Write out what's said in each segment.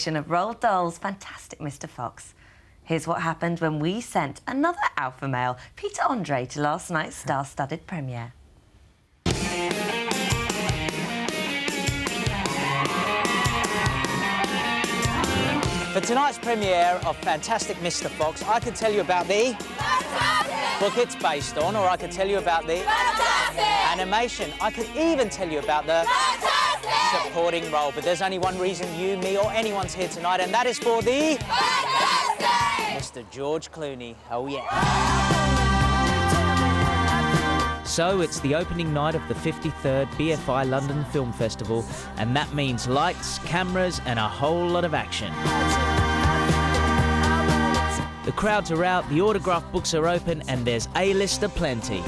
edition of Roald Dahl's Fantastic Mr. Fox. Here's what happened when we sent another alpha male, Peter Andre, to last night's star-studded premiere. For tonight's premiere of Fantastic Mr. Fox, I could tell you about the book it's based on, or I could tell you about the animation. I could even tell you about the supporting role. But there's only one reason you, me, or anyone's here tonight, and that is for the Mr. George Clooney. Oh, yeah. So it's the opening night of the 53rd BFI London Film Festival, and that means lights, cameras, and a whole lot of action. The crowds are out, the autograph books are open, and there's A-lister plenty.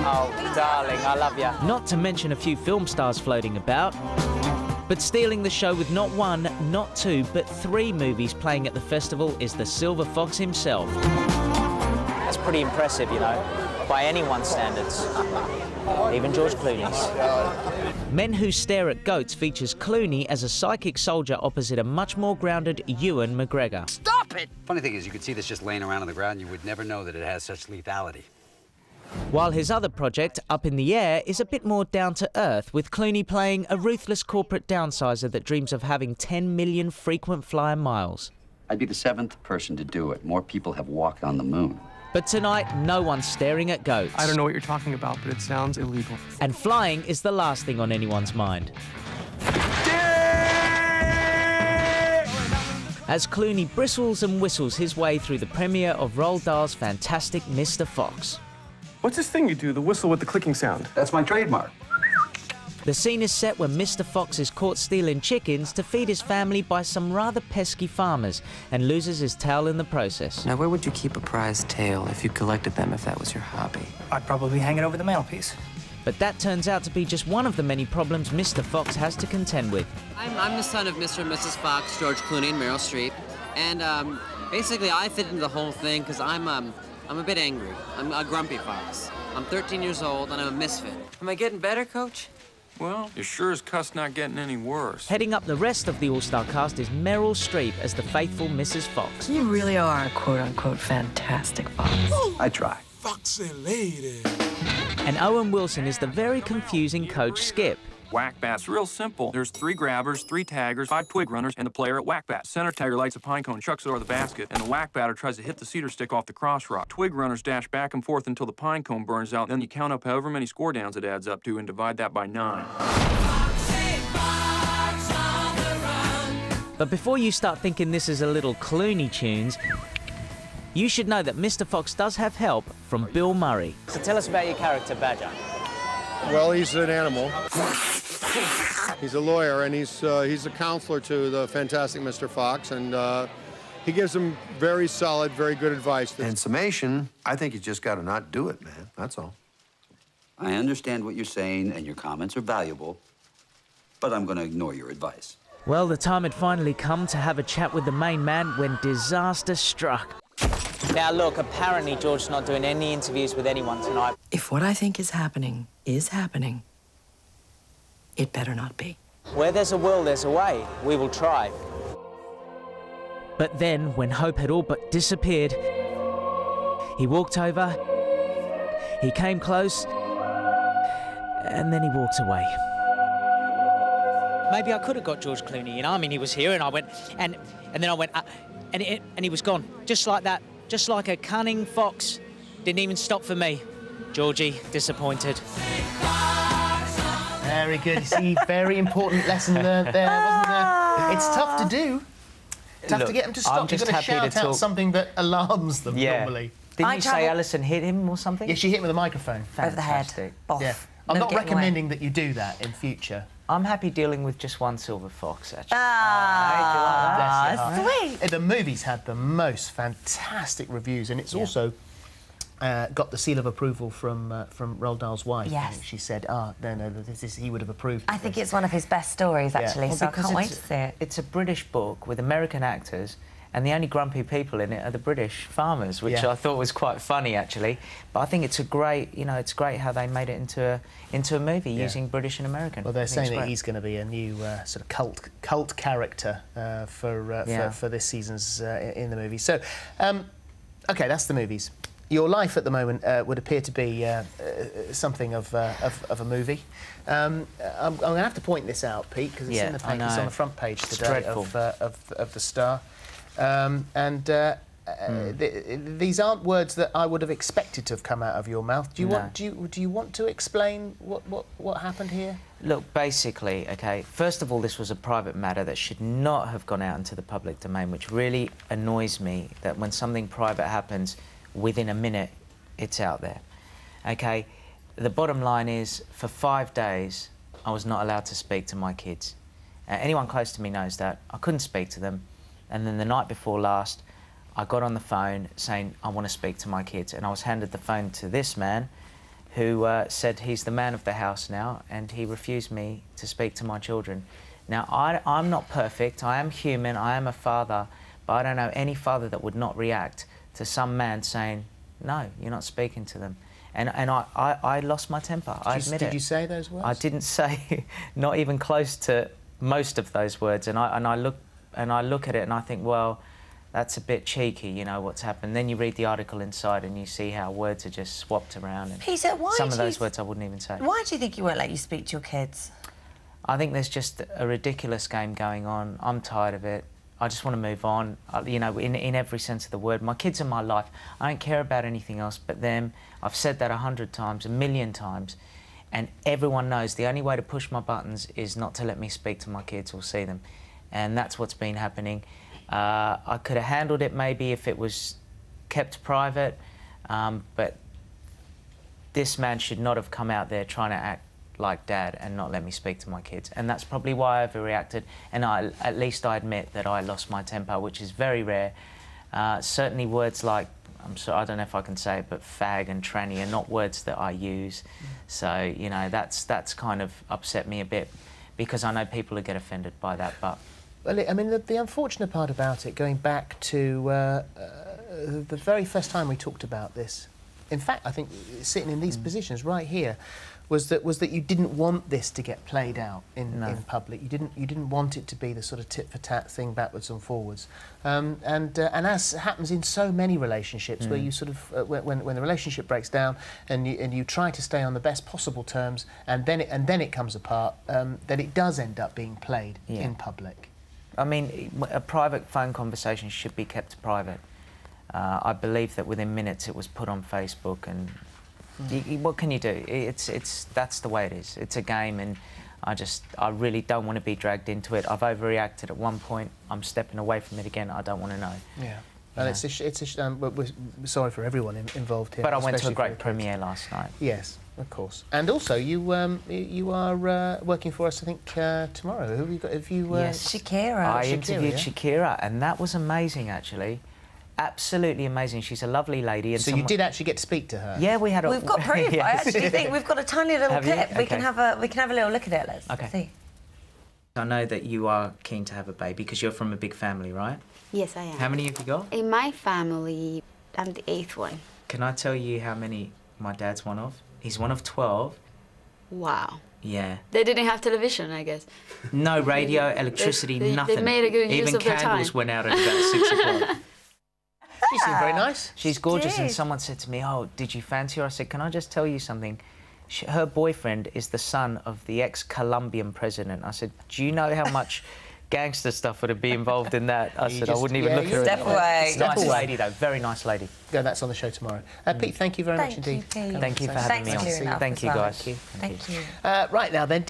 Oh, darling, I love you. Not to mention a few film stars floating about. But stealing the show with not one, not two, but 3 movies playing at the festival is the Silver Fox himself. That's pretty impressive, you know, by anyone's standards. Even George Clooney's. Men Who Stare at Goats features Clooney as a psychic soldier opposite a much more grounded Ewan McGregor. Stop it! Funny thing is, you could see this just laying around on the ground and you would never know that it has such lethality. While his other project, Up in the Air, is a bit more down-to-earth, with Clooney playing a ruthless corporate downsizer that dreams of having 10 million frequent flyer miles. I'd be the 7th person to do it. More people have walked on the moon. But tonight, no one's staring at goats. I don't know what you're talking about, but it sounds illegal. And flying is the last thing on anyone's mind. As Clooney bristles and whistles his way through the premiere of Roald Dahl's Fantastic Mr. Fox. What's this thing you do, the whistle with the clicking sound? That's my trademark. The scene is set when Mr. Fox is caught stealing chickens to feed his family by some rather pesky farmers and loses his tail in the process. Now, where would you keep a prized tail if you collected them, if that was your hobby? I'd probably hang it over the mantelpiece. But that turns out to be just one of the many problems Mr. Fox has to contend with. I'm the son of Mr. and Mrs. Fox, George Clooney and Meryl Streep. And basically I fit into the whole thing because I'm a bit angry. I'm a grumpy fox. I'm 13 years old and I'm a misfit. Am I getting better, Coach? Well, you sure as cuss not getting any worse. Heading up the rest of the all-star cast is Meryl Streep as the faithful Mrs. Fox. You really are a quote-unquote fantastic fox. I try. Foxy lady. And Owen Wilson is the very confusing Coach Skip. Whack-Bat's real simple. There's 3 grabbers, 3 taggers, 5 twig runners, and the player at Whack-Bat. Center tagger lights a pine cone, chucks it over the basket, and the Whack-Batter tries to hit the cedar stick off the cross rock. Twig runners dash back and forth until the pine cone burns out, then you count up however many score downs it adds up to and divide that by 9. But before you start thinking this is a little Clooney tunes, you should know that Mr. Fox does have help from Bill Murray. So tell us about your character, Badger. Well, he's an animal. He's a lawyer, and he's a counselor to the Fantastic Mr. Fox, and he gives him very solid, very good advice. In summation, I think you just got to not do it, man. That's all. I understand what you're saying, and your comments are valuable, but I'm going to ignore your advice. Well, the time had finally come to have a chat with the main man when disaster struck. Now, look, apparently George's not doing any interviews with anyone tonight. If what I think is happening, it better not be. Where there's a will, there's a way. We will try. But then, when hope had all but disappeared, he walked over, he came close, and then he walked away. Maybe I could have got George Clooney, you know? I mean, he was here, and I went, and then I went, and he was gone. Just like that. Just like a cunning fox. Didn't even stop for me. Georgie, disappointed. Very good. See, very important lesson learned there, wasn't there? It's tough to do. Tough to get them to stop. You've got to shout out something that alarms them normally. Didn't you say Alison hit him or something? Yeah, she hit him with a microphone. Over the head. Boff. Yeah. I'm not recommending that you do that in future. I'm happy dealing with just one silver fox, actually. Sweet. The movie's had the most fantastic reviews, and it's also got the seal of approval from Roald Dahl's wife. Yes. She said, no, he would have approved. I think it's one of his best stories, actually, so I can't wait to see it. It's a British book with American actors, And the only grumpy people in it are the British farmers, which I thought was quite funny, actually. But I think it's a great, you know, it's great how they made it into a movie using British and American. Well, they're saying that he's going to be a new sort of cult character for this season's in the movie. So, OK, that's the movies. Your life at the moment would appear to be something of a movie. I'm going to have to point this out, Pete, because it's in the paper. It's on the front page today of the Star. These aren't words that I would have expected to have come out of your mouth. Do you want to explain what happened here? Look, basically, OK, first of all, this was a private matter that should not have gone out into the public domain, which really annoys me that when something private happens, within a minute, it's out there. OK, the bottom line is, for 5 days, I was not allowed to speak to my kids. Anyone close to me knows that. I couldn't speak to them. And then the night before last, I got on the phone saying, I want to speak to my kids. And I was handed the phone to this man who said he's the man of the house now, and he refused me to speak to my children. Now, I'm not perfect. I am human. I am a father. But I don't know any father that would not react to some man saying, no, you're not speaking to them. And I lost my temper. I admit it. Did you say those words? I didn't say, not even close to most of those words. And I look at it and I think, well, that's a bit cheeky, you know, what's happened. Then you read the article inside and you see how words are just swapped around. And Peter, some of those words I wouldn't even say. Why do you think he won't let you speak to your kids? I think there's just a ridiculous game going on. I'm tired of it. I just want to move on, you know, in every sense of the word. My kids are my life. I don't care about anything else but them. I've said that 100 times, 1,000,000 times. And everyone knows the only way to push my buttons is not to let me speak to my kids or see them. And that's what's been happening. I could have handled it maybe if it was kept private, but this man should not have come out there trying to act like Dad and not let me speak to my kids. And that's probably why I overreacted, and at least I admit that I lost my temper, which is very rare. Certainly words like, I don't know if I can say it, but fag and tranny are not words that I use. So, you know, that's kind of upset me a bit, because I know people will get offended by that, but... Well, I mean, the unfortunate part about it, going back to the very first time we talked about this, in fact, I think sitting in these positions right here, was that you didn't want this to get played out in public. You didn't want it to be the sort of tit for tat thing backwards and forwards. And as happens in so many relationships, where you sort of when the relationship breaks down and you try to stay on the best possible terms, and then it comes apart, that it does end up being played in public. I mean, a private phone conversation should be kept private. I believe that within minutes it was put on Facebook, and what can you do? That's the way it is. It's a game, and I really don't want to be dragged into it. I've overreacted at one point. I'm stepping away from it again. I don't want to know. Yeah. Well, but we're sorry for everyone involved here. But I went to a great premiere last night. Yes, of course. And also, you are working for us, I think, tomorrow. Who have you got? Yes, Shakira. I interviewed Shakira, and that was amazing, actually. Absolutely amazing. She's a lovely lady. And so you did actually get to speak to her? Yeah, we had a... We've got proof. Yes. I actually think we've got a tiny little clip. Okay. We can have a little look at it. Let's see. I know that you are keen to have a baby because you're from a big family, right? Yes, I am. How many have you got? In my family, I'm the 8th one. Can I tell you how many my dad's one of? He's one of 12. Wow. Yeah. They didn't have television, I guess. No radio, electricity, nothing. They made a good use of their time. Even candles went out at about 6 o'clock. She seemed very nice. She's gorgeous, and someone said to me, oh, did you fancy her? I said, can I just tell you something? Her boyfriend is the son of the ex-Colombian president. I said, do you know how much gangster stuff would be involved in that? I said, I wouldn't even look at her. Step away. Nice lady, though. Very nice lady. Yeah, that's on the show tomorrow. Pete, thank you very much indeed. Thank you for having me on. Thank you, guys. Thank you. Right now, then.